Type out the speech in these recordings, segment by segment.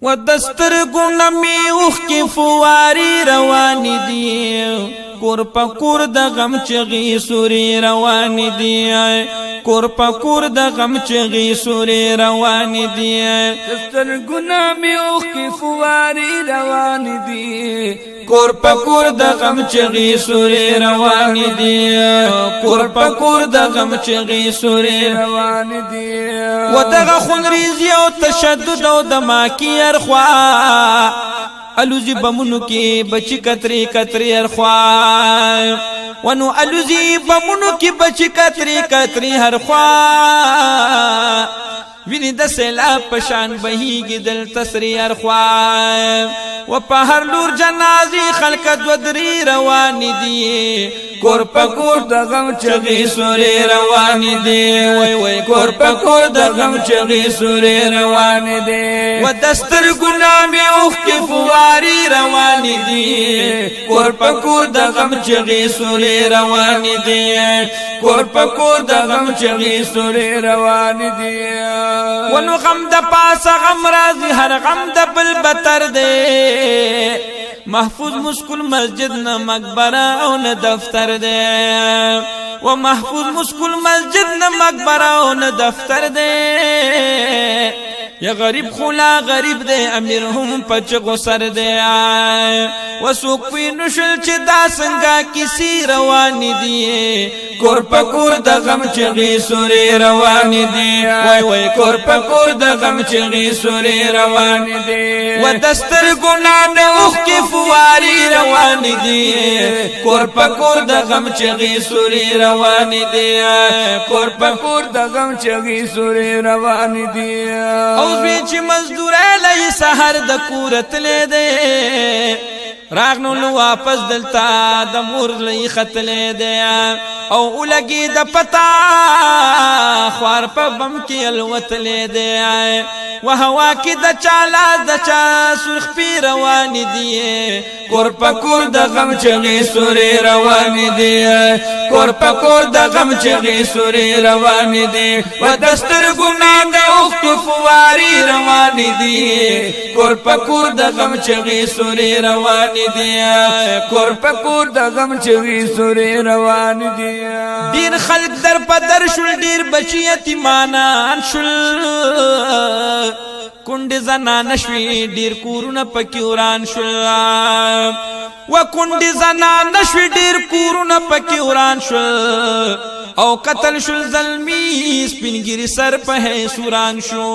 و دستر گنمی اوخ کی فواری روانی دی کور پا کور د غم چغی سوری روانی دی کور پا کور د غم چغی سوری روانی دی دستر گنمی اوخ کی فواری روانی دی کور پا کور د غم چغی سوری روانی دی کور پا کور د غم چغی سوری روانی دی و دغه خونریزی او تشدد او دماکی ارخوا الوزی بمونو کی بچی کتری کتری ارخوا ونو الوزی بمونو کی بچی کتری کتری ارخوا ویني د سیلاب پشان بهیږي دل تسری ارخوا و په هر لور جنازي خلق دودري روان دي کور په کور د غم چغي سوري روان دي وای وای کور په کور د غم چغي سوري روان دي و دستر ګنامي اوخ کې فواري روان دي کور په کور د غم چغي سوري روان دي کور په کور د غم چغي سوري روان دي ونو غم د پاس غم راځي هر غم د بل بتر دے محفوظ مسکل مسجد نہ مقبرہ او نہ دفتر دے و محفوظ مسکل مسجد نہ مقبرہ او نہ دفتر دے یا غریب خلا غریب دے امیر هم پچ غسر دے و سوق پی نشل چ دا سنگا کسی روان دی کور پکور د غم چغی سوري روان دی وای وای کور پکور د غم چغی سوري روان دی و دستر ګنا نه اوخ کی فواری روان دی کور پکور د غم چغی سوري روان دی کور پکور د غم چغی سوري روان دی او بیچ مزدور لای سحر د کورت له دے راغنو نو واپس دلتا د مور لئی خطل دے او لګي د پتا خوار په بم کې الوت لې دے و هوا کې د چالا د چا سرخ پی روان دی کور په کور د غم چغي سوري روان دی کور په کور د غم چغي سوري روان دی و دستر ګنا د اوخ فواري روان دی کور په کور د غم چغي سوري روان دی کور په کور د غم چغي سوري روان دی دیر خلق در پدر شل دیر بچی یتیمانان شل کند زنان شوی دیر کورونه پکی وران شل و کند زنان شوی دیر کورونه پکی وران شل او قتل شل ظلمی سپینګری سر په سوران شو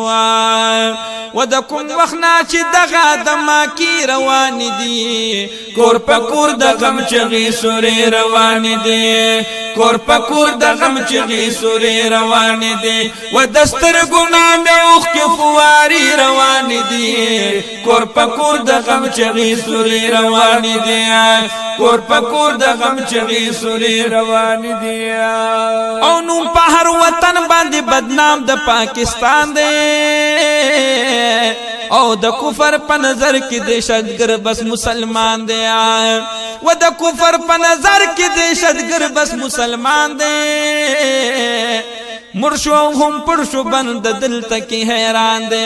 و د کوم وخنا چې دغه دما کی روان دي کور په کور د غم چغي سوري روان دي کور په کور د غم چغي سوري روان دي و دستر ګنا نه اوخ کې فواري روان دي کور په کور د غم چغي سوري روان دي کور په کور د غم چغي سوري روان دي او نو په هر وطن باندې بدنام د پاکستان دی او د کفر په نظر کې دهشتګر بس مسلمان دی و د کفر په نظر کې دهشتګر بس مسلمان دی مرشو هم پرشو بند دل تکی حیران دے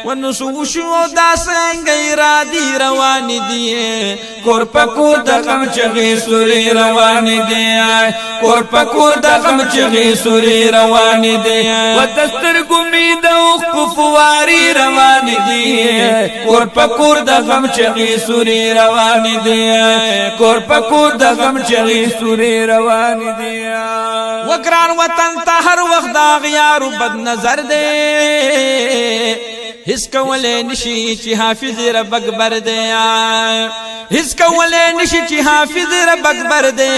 ونسو شو دا سنگی را دی روان دی کور پا کور دا غم چغی سوری روان دی کور پا کور دا غم چغی سوری روان دی و دستر گمی دا اخ فواری روان دی کور پا کور دا غم چغی سوری روان دی کور پا کور دا غم چغی سوری روان دی وگران وطن تا ہر وقت دا غیارو بد نظر دے حس کولے نشی چی حافظ رب اکبر دے حس کولے نشی چی حافظ رب اکبر دے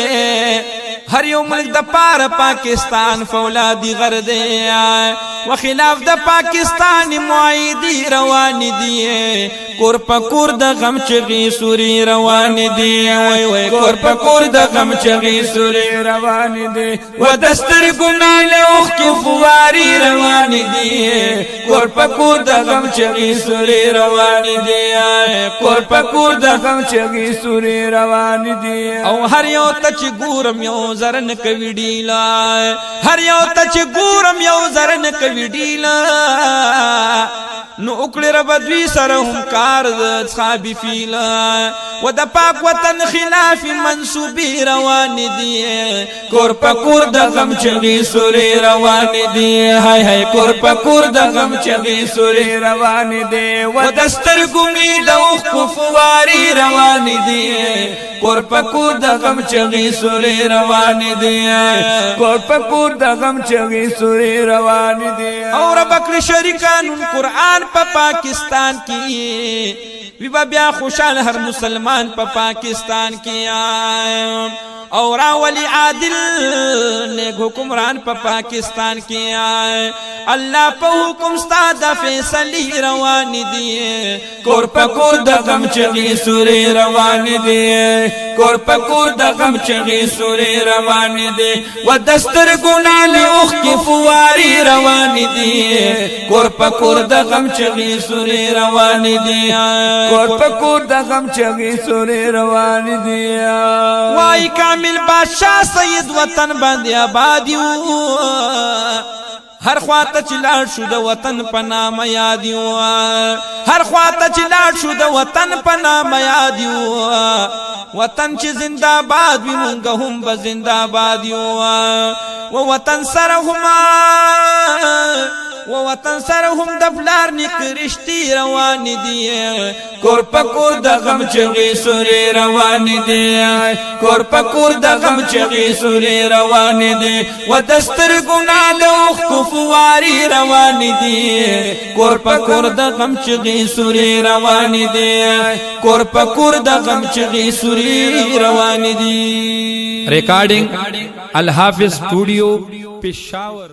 ہر یو ملک دا پار پاکستان فولادی غر دے و خلاف دا پاکستان معایدی روان دی کور پکور د غم چغي سوري روان دي وای وای کور پکور د غم چغي سوري روان دي و دستر ګنال اوخ کې فواري روان دي کور پکور د غم چغي سوري روان دي کور پکور د غم چغي سوري روان دي او هر یو ته چې ګورم یو زرن کوي ډیلا هر یو ته چې ګورم یو زرن کوي ډیلا نو وکړه رب دوی سره هم کار د صحابي فیلا و د پاک وطن خلاف منسوبي روان دي کور پکور د غم چغي سوري روان دي هاي هاي کور پکور د غم چغي سوري روان دي و دستر ګمي د اوخ فواري روان دي کور پکور د غم چغي سوري روان دي کور پکور د غم چغي سوري روان دي اور بکر شریکان قرآن په پاکستان کې وی بیا خوشحال هر مسلمان په پاکستان کې اور ولی عادل نیک حکمران په پاکستان کې الله په حکم ستاد فیصله روان دي کور پکور د غم چغي سوري روان دي کور پکور د غم چغي سوري روان دي و دستر ګنال اوخ کې فواري روان دي کور پکور د غم چغي سوري روان دي کور پکور د غم چغي سوري روان دي وای کامل بادشاہ سید وطن باندې آباد یو هر خواته چې لاړ شو د وطن په نام یاد یو هر خواته چې لاړ شو د وطن په نام یاد یو وطن چې زنده باد وي مونږ هم به زنده باد یو و وطن سره هما و وطن سره هم د بلار نکرشتي روان دي کور پکور د غم چغي سوري روان دي کور پکور د غم چغي سوري روان دي و دستر ګنال اوخ فواري روان دي کور پکور د غم چغي سوري روان دي کور پکور د غم چغي سوري روان دي ریکارڈنگ الحافظ اسٹوڈیو پشاور